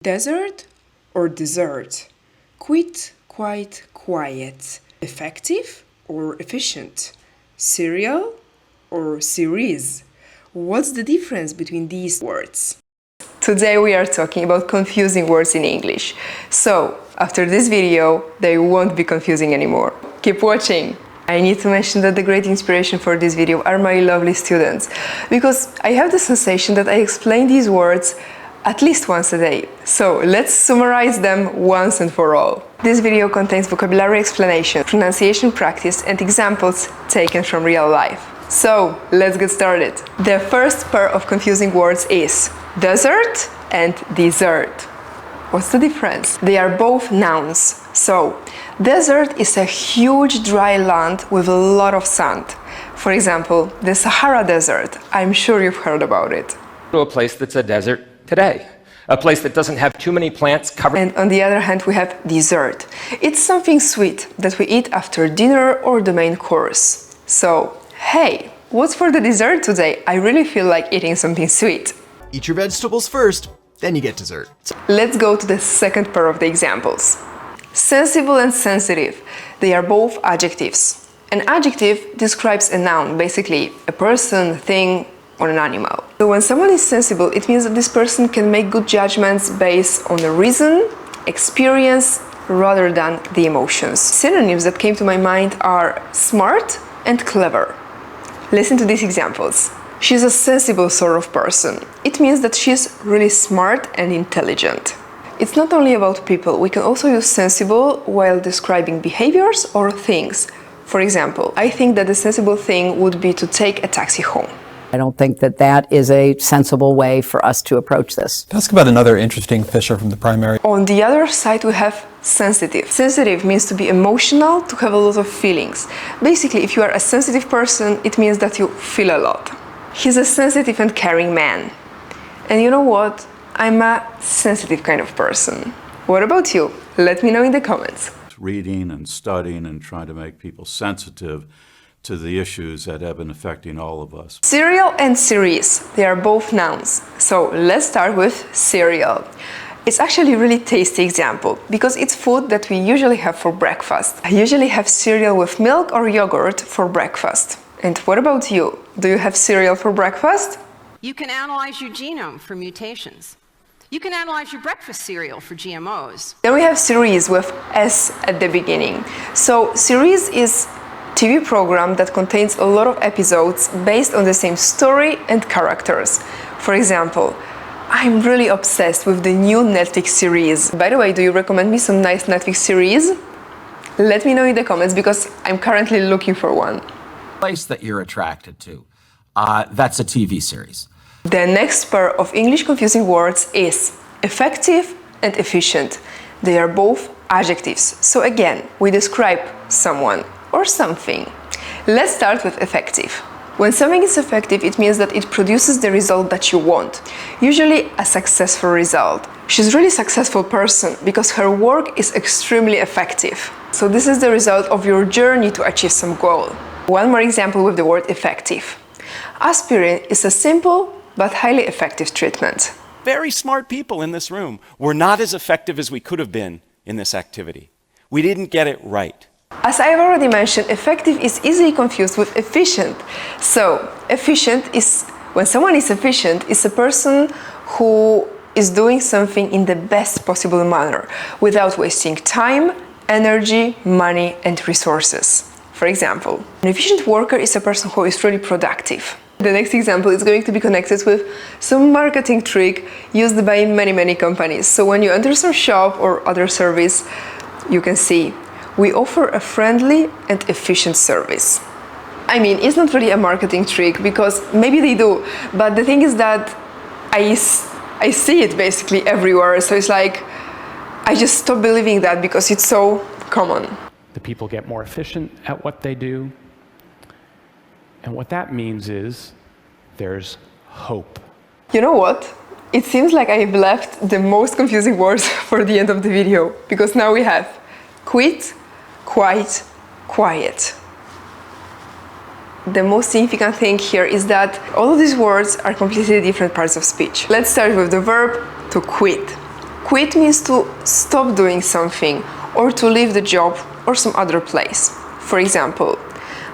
Desert or dessert? Quit, quite, quiet. Effective or efficient? Serial or series? What's the difference between these words? Today we are talking about confusing words in English. So, after this video, they won't be confusing anymore. Keep watching! I need to mention that the great inspiration for this video are my lovely students, because I have the sensation that I explain these words at least once a day. So let's summarize them once and for all. This video contains vocabulary explanation, pronunciation practice, and examples taken from real life. So let's get started. The first pair of confusing words is desert and dessert. What's the difference? They are both nouns. So, desert is a huge dry land with a lot of sand. For example, the Sahara Desert. I'm sure you've heard about it. To a place that's a desert today. A place that doesn't have too many plants covered. And on the other hand, we have dessert. It's something sweet that we eat after dinner or the main course. So, hey, what's for the dessert today? I really feel like eating something sweet. Eat your vegetables first, then you get dessert. Let's go to the second pair of the examples. Sensible and sensitive. They are both adjectives. An adjective describes a noun, basically a person, a thing, or an animal. So when someone is sensible, it means that this person can make good judgments based on the reason, experience, rather than the emotions. Synonyms that came to my mind are smart and clever. Listen to these examples. She's a sensible sort of person. It means that she's really smart and intelligent. It's not only about people, we can also use sensible while describing behaviors or things. For example, I think that the sensible thing would be to take a taxi home. I don't think that that is a sensible way for us to approach this. Ask about another interesting fissure from the primary. On the other side, we have sensitive. Sensitive means to be emotional, to have a lot of feelings. Basically, if you are a sensitive person, it means that you feel a lot. He's a sensitive and caring man. And you know what? I'm a sensitive kind of person. What about you? Let me know in the comments. Reading and studying and trying to make people sensitive to the issues that have been affecting all of us. Cereal and series, they are both nouns. So let's start with cereal. It's actually a really tasty example because it's food that we usually have for breakfast. I usually have cereal with milk or yogurt for breakfast. And what about you? Do you have cereal for breakfast? You can analyze your genome for mutations. You can analyze your breakfast cereal for GMOs. Then we have series with S at the beginning. So series is TV program that contains a lot of episodes based on the same story and characters. For example, I'm really obsessed with the new Netflix series. By the way, do you recommend me some nice Netflix series? Let me know in the comments because I'm currently looking for one. Place that you're attracted to. That's a TV series. The next pair of English confusing words is effective and efficient. They are both adjectives. So again, we describe someone or something. Let's start with effective. When something is effective, it means that it produces the result that you want, usually a successful result. She's a really successful person because her work is extremely effective. So this is the result of your journey to achieve some goal. One more example with the word effective. Aspirin is a simple but highly effective treatment. Very smart people in this room were not as effective as we could have been in this activity. We didn't get it right. As I've already mentioned, effective is easily confused with efficient. So, efficient is, when someone is efficient, is a person who is doing something in the best possible manner, without wasting time, energy, money, and resources. For example, an efficient worker is a person who is really productive. The next example is going to be connected with some marketing trick used by many companies. So when you enter some shop or other service, you can see we offer a friendly and efficient service. I mean, it's not really a marketing trick because maybe they do, but the thing is that I see it basically everywhere. So it's like, I just stop believing that because it's so common. The people get more efficient at what they do. And what that means is there's hope. You know what? It seems like I've left the most confusing words for the end of the video, because now we have quit, quite, quiet. The most significant thing here is that all of these words are completely different parts of speech. Let's start with the verb to quit. Quit means to stop doing something or to leave the job or some other place. For example,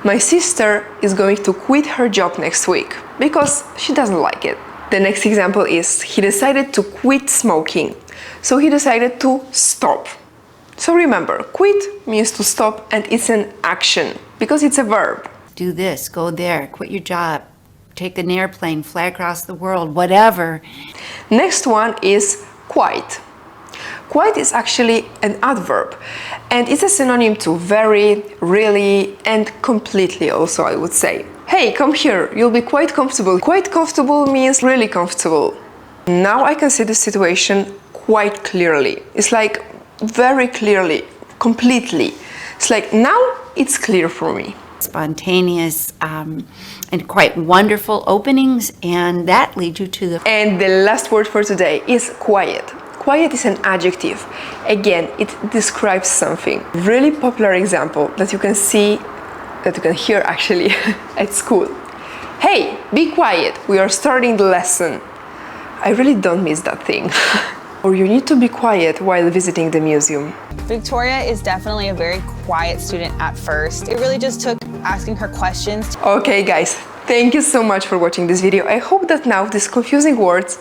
my sister is going to quit her job next week because she doesn't like it. The next example is he decided to quit smoking. So he decided to stop. So remember, quit means to stop and it's an action because it's a verb. Do this, go there, quit your job, take an airplane, fly across the world, whatever. Next one is quite. Quite is actually an adverb and it's a synonym to very, really and completely also, I would say. Hey, come here, you'll be quite comfortable. Quite comfortable means really comfortable. Now I can see the situation quite clearly. It's like very clearly, completely. It's like now it's clear for me. Spontaneous and quite wonderful openings, and that leads you to the... And the last word for today is quiet. Quiet is an adjective. Again, it describes something. Really popular example that you can see, that you can hear actually at school. Hey, be quiet, we are starting the lesson. I really don't miss that thing. Or you need to be quiet while visiting the museum. Victoria is definitely a very quiet student at first. It really just took asking her questions. Okay guys, thank you so much for watching this video. I hope that now these confusing words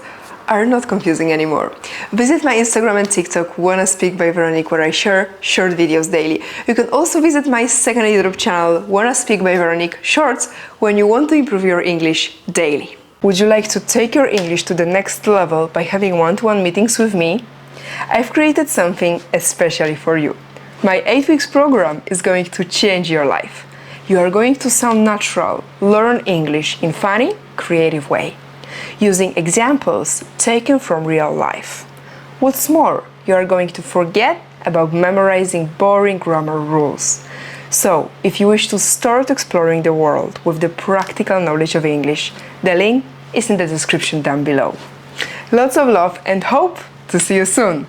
are not confusing anymore. Visit my Instagram and TikTok, wannaspeakbyveroniq, where I share short videos daily. You can also visit my second YouTube channel, wannaspeakbyveroniq Shorts, when you want to improve your English daily. Would you like to take your English to the next level by having one-to-one meetings with me? I've created something especially for you. My 8 weeks program is going to change your life. You are going to sound natural, learn English in funny, creative way, using examples taken from real life. What's more, you are going to forget about memorizing boring grammar rules. So, if you wish to start exploring the world with the practical knowledge of English, the link is in the description down below. Lots of love and hope to see you soon!